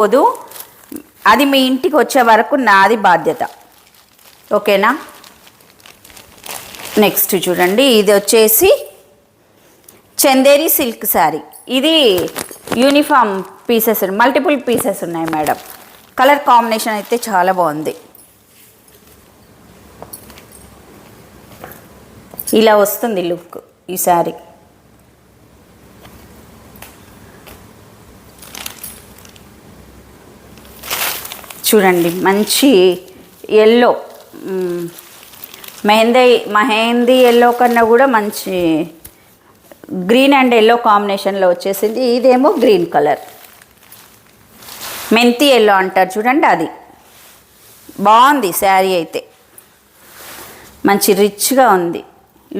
పోదు, అది మీ ఇంటికి వచ్చే వరకు నాది బాధ్యత. ఓకేనా? నెక్స్ట్ చూడండి, ఇది వచ్చేసి చందేరి సిల్క్ శారీ. ఇది యూనిఫామ్ పీసెస్, మల్టిపుల్ పీసెస్ ఉన్నాయి మేడం. కలర్ కాంబినేషన్ అయితే చాలా బాగుంది. ఇలా వస్తుంది లుక్ ఈ శారీ. చూడండి, మంచి ఎల్లో, మెహందీ ఎల్లో కన్నా కూడా మంచి గ్రీన్ అండ్ ఎల్లో కాంబినేషన్లో వచ్చేసింది. ఇదేమో గ్రీన్ కలర్, మెంతి ఎల్లో అంటారు చూడండి, అది బాగుంది శారీ అయితే. మంచి రిచ్గా ఉంది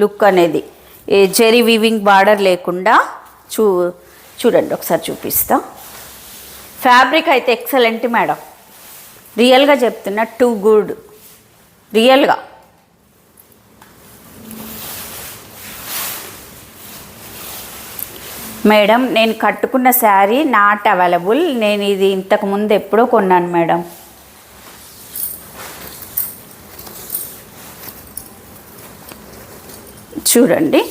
లుక్ అనేది. జెరీ వీవింగ్ బార్డర్ లేకుండా చూడండి, ఒకసారి చూపిస్తా. ఫ్యాబ్రిక్ అయితే ఎక్సలెంట్ మేడం, రియల్గా చెప్తున్నా, టూ గుడ్ రియల్గా. మేడం నేను కట్టుకున్న శారీ నాట్ అవైలబుల్. నేను ఇది ఇంతకుముందు ఎప్పుడో కొన్నాను మేడం. చూడండి,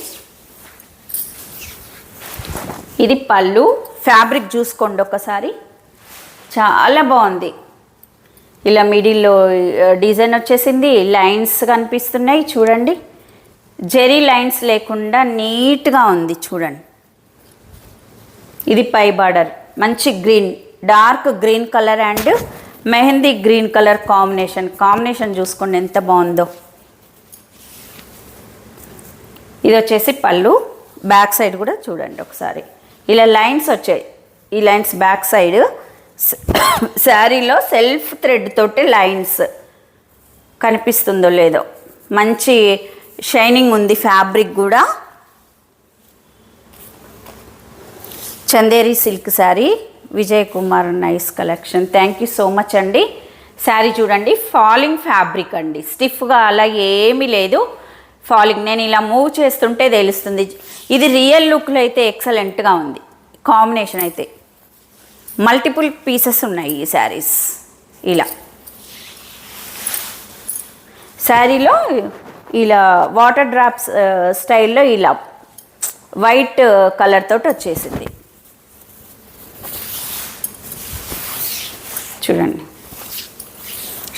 ఇది పళ్ళు. ఫ్యాబ్రిక్ చూసుకోండి ఒకసారి, చాలా బాగుంది. ఇలా మిడిల్లో డిజైన్ వచ్చేసింది, లైన్స్ కనిపిస్తున్నాయి చూడండి, జెరీ లైన్స్ లేకుండా నీట్గా ఉంది చూడండి. ఇది పై బార్డర్, మంచి green, dark green colour and mehndi green colour combination చూసుకోండి ఎంత బాగుందో. ఇది వచ్చేసి పళ్ళు. బ్యాక్ సైడ్ కూడా చూడండి ఒకసారి, ఇలా లైన్స్ వచ్చాయి. ఈ లైన్స్ బ్యాక్ సైడ్ శారీలో సెల్ఫ్ థ్రెడ్ తోటి లైన్స్ కనిపిస్తుందో లేదో, మంచి షైనింగ్ ఉంది ఫ్యాబ్రిక్ కూడా. Chanderi silk sari, Vijay Kumar, nice collection. Thank you so much అండి. శారీ చూడండి, ఫాలింగ్ ఫ్యాబ్రిక్ అండి, స్టిఫ్గా అలా ఏమీ లేదు, ఫాలింగ్. నేను ఇలా మూవ్ చేస్తుంటే తెలుస్తుంది. ఇది రియల్ లుక్లో అయితే ఎక్సలెంట్గా ఉంది. కాంబినేషన్ అయితే మల్టిపుల్ పీసెస్ ఉన్నాయి ఈ శారీస్. ఇలా శారీలో ఇలా వాటర్ డ్రాప్స్ స్టైల్లో ఇలా వైట్ కలర్ తోటి వచ్చేసింది చూడండి.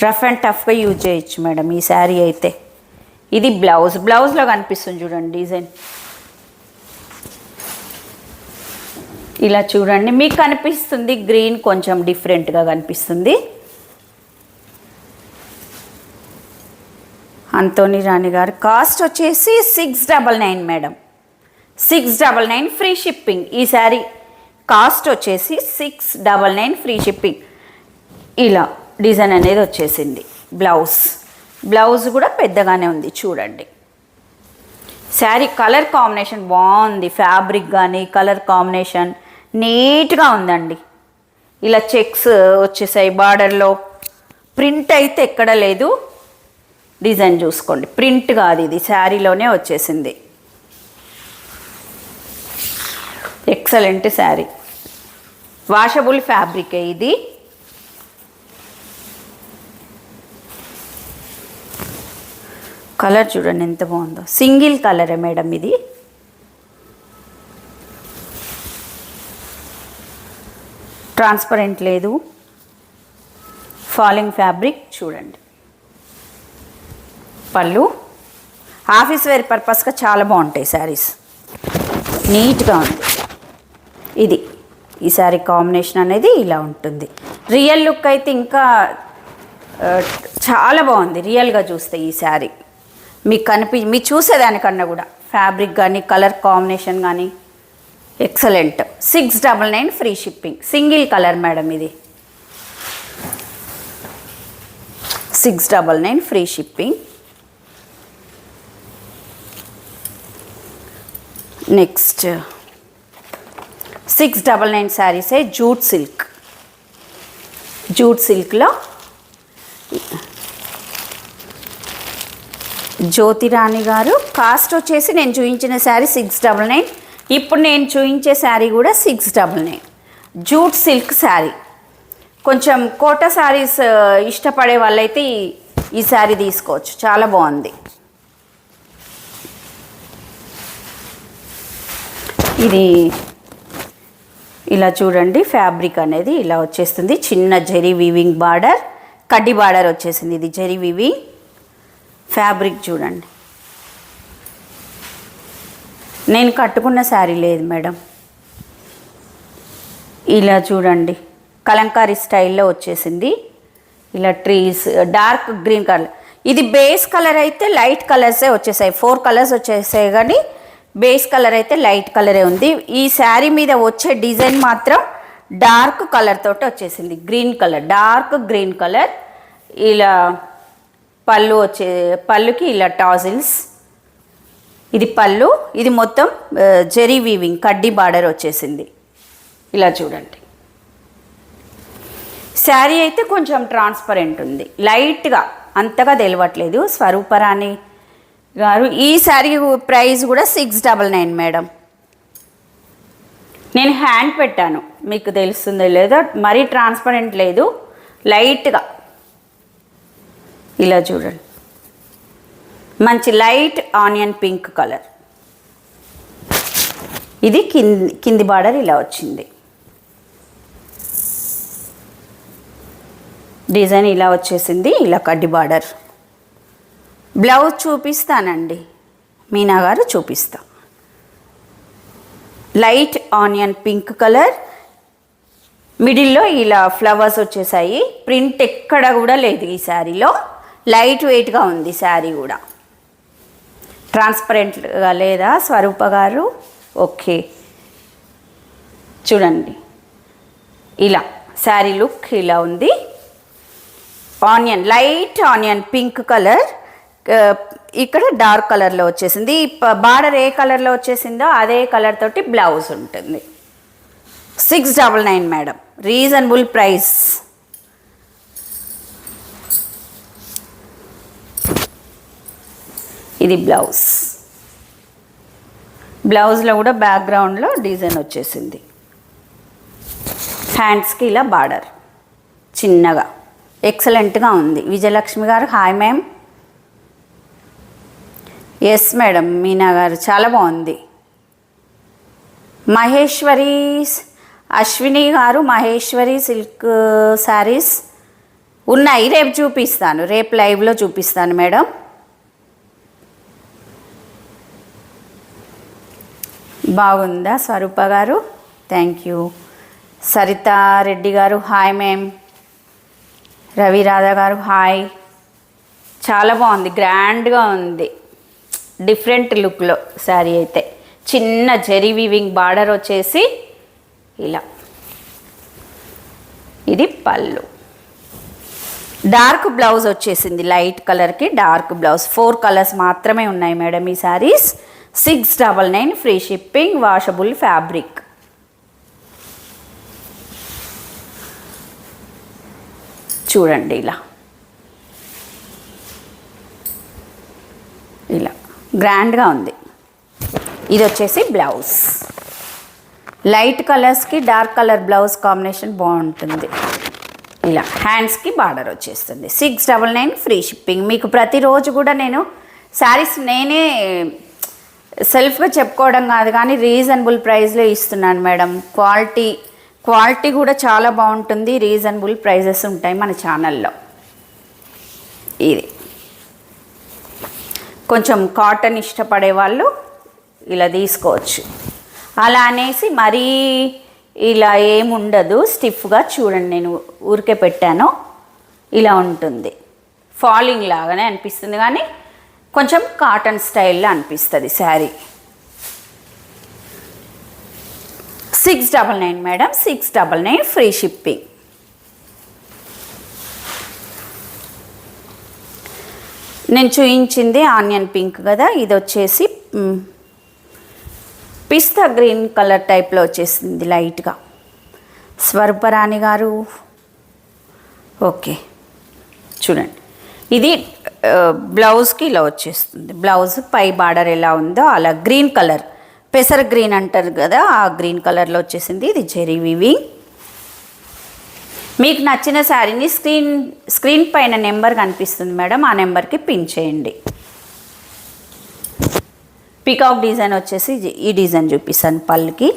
రఫ్ అండ్ టఫ్గా యూజ్ చేయొచ్చు మేడం ఈ శారీ అయితే. ఇది బ్లౌజ్లో కనిపిస్తుంది చూడండి డిజైన్. ఇలా చూడండి, మీకు కనిపిస్తుంది గ్రీన్ కొంచెం డిఫరెంట్గా కనిపిస్తుంది. అంతోని రాణి గారు, కాస్ట్ వచ్చేసి 699 మేడం, 699 ఫ్రీ షిప్పింగ్. ఈ శారీ కాస్ట్ వచ్చేసి 699 ఫ్రీ షిప్పింగ్. ఇలా డిజైన్ అనేది వచ్చేసింది. బ్లౌజ్ కూడా పెద్దగానే ఉంది చూడండి. శారీ కలర్ కాంబినేషన్ బాగుంది, ఫ్యాబ్రిక్ కానీ కలర్ కాంబినేషన్ నీట్గా ఉందండి. ఇలా చెక్స్ వచ్చేసాయి బార్డర్లో. ప్రింట్ అయితే ఎక్కడ లేదు, డిజైన్ చూసుకోండి, ప్రింట్ కాదు, ఇది శారీలోనే వచ్చేసింది. ఎక్సలెంట్ శారీ, వాషబుల్ ఫ్యాబ్రికే ఇది. కలర్ చూడండి ఎంత బాగుందో, సింగిల్ కలరే మేడం ఇది. ట్రాన్స్పరెంట్ లేదు, ఫాలింగ్ ఫ్యాబ్రిక్ చూడండి. పళ్ళు ఆఫీస్ వేర్ పర్పస్గా చాలా బాగుంటాయి శారీస్, నీట్గా ఉంది. ఇది ఈ శారీ కాంబినేషన్ అనేది ఇలా ఉంటుంది. రియల్ లుక్ అయితే ఇంకా చాలా బాగుంది రియల్గా చూస్తే ఈ శారీ. మీరు చూసేదానికన్నా కూడా ఫ్యాబ్రిక్ కానీ కలర్ కాంబినేషన్ కానీ excellent. 699 free shipping. Single colour madam ఇది, 699 ఫ్రీ షిప్పింగ్. నెక్స్ట్ 699 శారీసే జూట్ సిల్క్లో జ్యోతిరాణి గారు, కాస్ట్ వచ్చేసి నేను చూపించిన శారీ 699. ఇప్పుడు నేను చూపించే శారీ కూడా 699. జూట్ సిల్క్ శారీ, కొంచెం కోట శారీస్ ఇష్టపడే వాళ్ళైతే ఈ శారీ తీసుకోవచ్చు, చాలా బాగుంది. ఇది ఇలా చూడండి, ఫ్యాబ్రిక్ అనేది ఇలా వచ్చేస్తుంది. చిన్న జరీ వీవింగ్ బార్డర్, కడ్డీ బార్డర్ వచ్చేసింది. ఇది జరీ వీవింగ్ ఫ్యాబ్రిక్ చూడండి. నేను కట్టుకున్న శారీ లేదు మేడం. ఇలా చూడండి, కలంకారీ స్టైల్లో వచ్చేసింది. ఇలా ట్రీస్, డార్క్ గ్రీన్ కలర్. ఇది బేస్ కలర్ అయితే లైట్ కలర్సే వచ్చేసాయి, 4 కలర్స్ వచ్చేసాయి, కానీ బేస్ కలర్ అయితే లైట్ కలరే ఉంది. ఈ శారీ మీద వచ్చే డిజైన్ మాత్రం డార్క్ కలర్ తోటి వచ్చేసింది, green colour, dark green colour. ఇలా పళ్ళు పళ్ళుకి ఇలా టాజిల్స్. ఇది పళ్ళు, ఇది మొత్తం జరీ వీవింగ్ కడ్డీ బార్డర్ వచ్చేసింది. ఇలా చూడండి. శారీ అయితే కొంచెం ట్రాన్స్పరెంట్ ఉంది, లైట్గా, అంతగా తెలియట్లేదు. స్వరూపరాణి గారు, ఈ శారీ ప్రైస్ కూడా 699 మేడం. నేను హ్యాండ్ పెట్టాను, మీకు తెలుస్తుందో లేదో, మరీ ట్రాన్స్పరెంట్ లేదు, లైట్గా. ఇలా చూడండి, మంచి లైట్ ఆనియన్ పింక్ కలర్. ఇది కింది బార్డర్ ఇలా వచ్చింది, డిజైన్ ఇలా వచ్చేసింది, ఇలా కడ్డీ బార్డర్. బ్లౌజ్ చూపిస్తానండి, మీనా గారు చూపిస్తా. లైట్ ఆనియన్ పింక్ కలర్, మిడిల్లో ఇలా ఫ్లవర్స్ వచ్చేసాయి. ప్రింట్ ఎక్కడ కూడా లేదు ఈ శారీలో, లైట్ వెయిట్గా ఉంది శారీ కూడా. ట్రాన్స్పరెంట్గా లేదా స్వరూప గారు? ఓకే, చూడండి. ఇలా శారీ లుక్ ఇలా ఉంది. Onion, light onion pink colour, ఇక్కడ డార్క్ కలర్లో వచ్చేసింది. బార్డర్ ఏ కలర్లో వచ్చేసిందో అదే కలర్ తోటి బ్లౌజ్ ఉంటుంది. 699 మేడం, రీజనబుల్ ప్రైస్. ఇది బ్లౌజ్. బ్లౌజ్లో కూడా బ్యాక్గ్రౌండ్లో డిజైన్ వచ్చేసింది. హ్యాండ్స్కి ఇలా బార్డర్ చిన్నగా, ఎక్సలెంట్గా ఉంది. Vijayalakshmi garu hi ma'am. Yes madam, Meena garu చాలా బాగుంది. మహేశ్వరి, అశ్విని గారు, మహేశ్వరి సిల్క్ శారీస్ ఉన్నాయి, రేపు చూపిస్తాను, రేపు లైవ్లో చూపిస్తాను మేడం. బాగుందా స్వరూప గారు? Thank you. సరితారెడ్డి గారు హాయ్ మ్యామ్. రవి రాధా గారు హాయ్. చాలా బాగుంది, గ్రాండ్గా ఉంది, డిఫరెంట్ లుక్లో శారీ అయితే. చిన్న జరీ వీవింగ్ బార్డర్ వచ్చేసి ఇలా. ఇది పళ్ళు. డార్క్ బ్లౌజ్ వచ్చేసింది, లైట్ కలర్కి డార్క్ బ్లౌజ్. 4 కలర్స్ మాత్రమే ఉన్నాయి మేడం ఈ saris. 699 free shipping, washable fabric. చూడండి ఇలా, ఇలా గ్రాండ్గా ఉంది. ఇది వచ్చేసి బ్లౌజ్. లైట్ కలర్స్కి డార్క్ కలర్ బ్లౌజ్ కాంబినేషన్ బాగుంటుంది. ఇలా హ్యాండ్స్కి బార్డర్ వచ్చేస్తుంది. 699 ఫ్రీ షిప్పింగ్. మీకు ప్రతిరోజు కూడా నేను శారీస్ నేనే సెల్ఫ్గా చెప్పుకోవడం కాదు, కానీ రీజనబుల్ ప్రైస్లో ఇస్తున్నాను మేడం. క్వాలిటీ కూడా చాలా బాగుంటుంది, రీజనబుల్ ప్రైజెస్ ఉంటాయి మన ఛానల్లో. ఇది కొంచెం కాటన్ ఇష్టపడే వాళ్ళు ఇలా తీసుకోవచ్చు. అలా అనేసి మరీ ఇలా ఏముండదు, స్టిఫ్గా. చూడండి, నేను ఊరికే పెట్టాను, ఇలా ఉంటుంది. ఫాలింగ్ లాగానే అనిపిస్తుంది, కానీ కొంచెం కాటన్ స్టైల్లో అనిపిస్తుంది శారీ. 699 madam, 699 free shipping. నేను చూయించింది ఆనియన్ పింక్ కదా, ఇది వచ్చేసి పిస్తా గ్రీన్ కలర్ టైప్లో వచ్చేసింది లైట్గా. స్వరూపరాణి గారు ఓకే, చూడండి. ఇది బ్లౌజ్కి ఇలా వచ్చేస్తుంది. బ్లౌజ్ పై బార్డర్ ఎలా ఉందో అలా గ్రీన్ కలర్, పెసర గ్రీన్ అంటారు కదా, ఆ గ్రీన్ కలర్లో వచ్చేసింది. ఇది జెరీ వీవింగ్. మీకు నచ్చిన శారీని స్క్రీన్ పైన నెంబర్ కనిపిస్తుంది మేడం, ఆ నెంబర్కి పిన్ చేయండి. పికాక్ డిజైన్ వచ్చేసి ఈ డిజైన్ చూపిస్తాను. పళ్ళుకి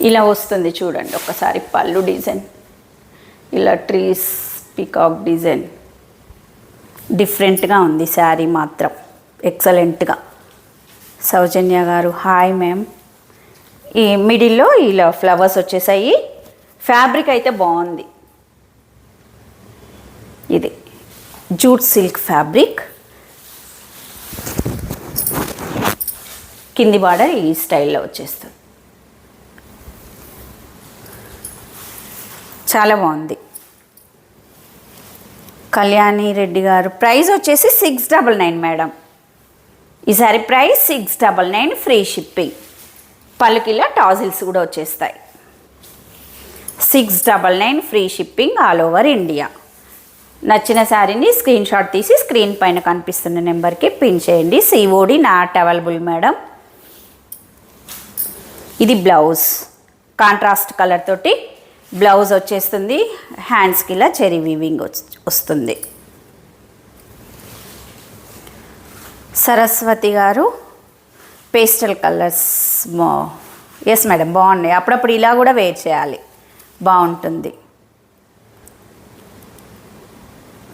ఇలా వస్తుంది చూడండి ఒకసారి పళ్ళు డిజైన్. ఇలా ట్రీస్ పికాక్ డిజైన్ డిఫరెంట్గా ఉంది శారీ మాత్రం, ఎక్సలెంట్గా. సౌజన్య గారు హాయ్ మ్యామ్. ఈ మిడిల్లో ఇలా ఫ్లవర్స్ వచ్చేసాయి. ఫ్యాబ్రిక్ అయితే బాగుంది. ఇది జూట్ సిల్క్ ఫ్యాబ్రిక్. కింది బార్డర్ ఈ స్టైల్లో వచ్చేస్తుంది. చాలా బాగుంది. కళ్యాణి రెడ్డి గారు ప్రైస్ వచ్చేసి 699 మేడం. ఈసారి ప్రైస్ 699 ఫ్రీ షిప్పింగ్. పలుకిలా టాజిల్స్ కూడా వచ్చేస్తాయి. 699 free shipping all over India. నచ్చిన శారీని స్క్రీన్ షాట్ తీసి స్క్రీన్ పైన కనిపిస్తున్న నెంబర్కి పిన్ చేయండి. COD not available madam. ఇది బ్లౌజ్ కాంట్రాస్ట్ కలర్ తోటి బ్లౌజ్ వచ్చేస్తుంది. హ్యాండ్స్కి ఇలా చెరీ వీవింగ్ వస్తుంది. సరస్వతి గారు పేస్టల్ కలర్స్ ఎస్ మేడం బాగున్నాయి. అప్పుడప్పుడు ఇలా కూడా వేర్ చేయాలి, బాగుంటుంది.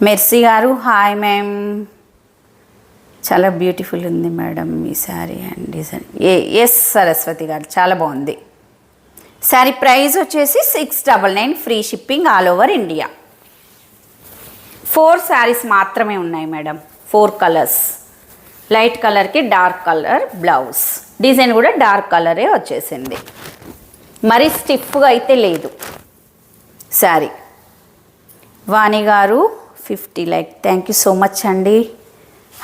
Mercy garu hi ma'am. చాలా బ్యూటిఫుల్ ఉంది మేడం మీ sari and design. Yes Saraswathi garu చాలా బాగుంది. శారీ ప్రైస్ వచ్చేసి 699 free shipping all over India. 4 saris మాత్రమే ఉన్నాయి మేడం. 4 కలర్స్. లైట్ కలర్కి డార్క్ కలర్ బ్లౌజ్. డిజైన్ కూడా డార్క్ కలరే వచ్చేసింది, మరీ స్టిఫ్గా అయితే లేదు శారీ. వాణి గారు 50 like. Thank you so much అండి.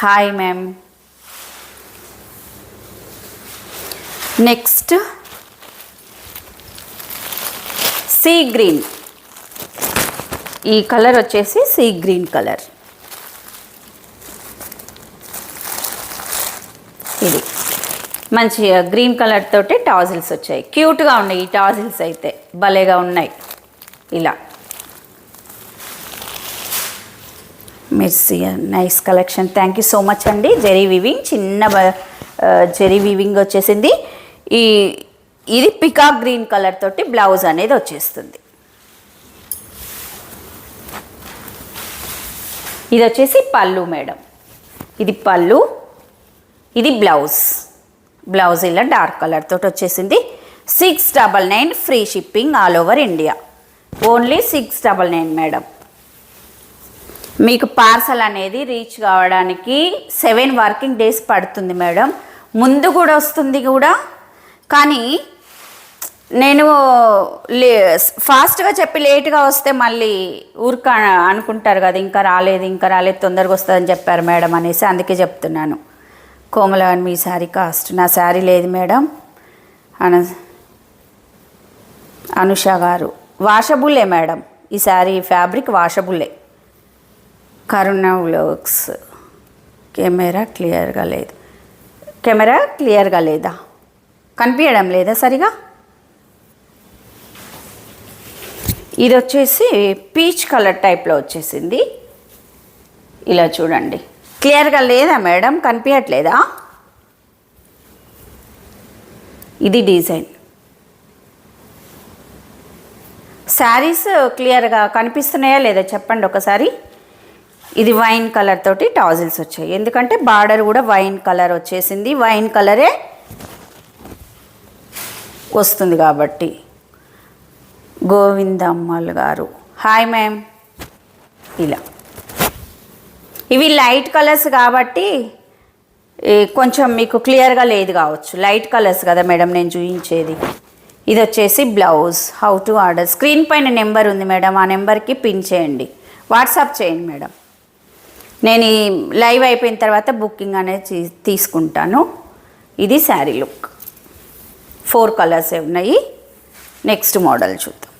Hi ma'am. Next sea green. ఈ కలర్ వచ్చేసి సీ గ్రీన్ కలర్. ఇది మంచిగా గ్రీన్ కలర్ తోటి టాజిల్స్ వచ్చాయి. క్యూట్గా ఉన్నాయి ఈ టాజిల్స్ అయితే, భలేగా ఉన్నాయి. ఇలా mercy nice collection. Thank you so much అండి. జెరీ వీవింగ్, చిన్న జెరీ వీవింగ్ వచ్చేసింది. ఇది పికాక్ గ్రీన్ కలర్ తోటి బ్లౌజ్ అనేది వచ్చేస్తుంది. ఇది వచ్చేసి పళ్ళు మేడం. ఇది పళ్ళు, ఇది బ్లౌజ్. బ్లౌజ్ ఇలా డార్క్ కలర్ తోటి వచ్చేసింది. 699 free shipping all over India. Only 699 madam. మీకు పార్సల్ అనేది రీచ్ కావడానికి 7 వర్కింగ్ డేస్ పడుతుంది మేడం. ముందు కూడా వస్తుంది కూడా, కానీ నేను ఫాస్ట్గా చెప్పి లేట్గా వస్తే మళ్ళీ ఊరిక అనుకుంటారు కదా, ఇంకా రాలేదు తొందరగా వస్తుందని చెప్పారు మేడం అనేసి, అందుకే చెప్తున్నాను. కోమల మీ శారీ కాస్ట్. నా శారీ లేదు మేడం. అనుష గారు వాషబుల్లే మేడం. ఈ శారీ ఫ్యాబ్రిక్ వాషబుల్లే. కరుణ వ్లాగ్స్ కెమెరా క్లియర్గా లేదా, కనిపించడం లేదా సరిగా. ఇది వచ్చేసి పీచ్ కలర్ టైప్లో వచ్చేసింది. ఇలా చూడండి, క్లియర్గా లేదా మేడం, కనిపించట్లేదా? ఇది డిజైన్. శారీస్ క్లియర్గా కనిపిస్తున్నాయా లేదా చెప్పండి ఒకసారి. ఇది వైన్ కలర్ తోటి టాజిల్స్ వచ్చాయి, ఎందుకంటే బార్డర్ కూడా వైన్ కలర్ వచ్చేసింది. వైన్ కలరే వస్తుంది కాబట్టి. గోవిందమ్మల్ గారు హాయ్ మ్యామ్. ఇలా ఇవి లైట్ కలర్స్ కాబట్టి కొంచెం మీకు క్లియర్గా లేదు కావచ్చు. లైట్ కలర్స్ కదా మేడం నేను చూపించేది. ఇది వచ్చేసి blouse. How to order. Screen పైన నెంబర్ ఉంది మేడం, ఆ నెంబర్కి పిన్ చేయండి, వాట్సాప్ చేయండి మేడం. నేను ఈ లైవ్ అయిపోయిన తర్వాత బుకింగ్ అనేది తీసుకుంటాను. ఇది శారీ లుక్. 4 కలర్సే ఉన్నాయి. నెక్స్ట్ మోడల్ చూద్దాం.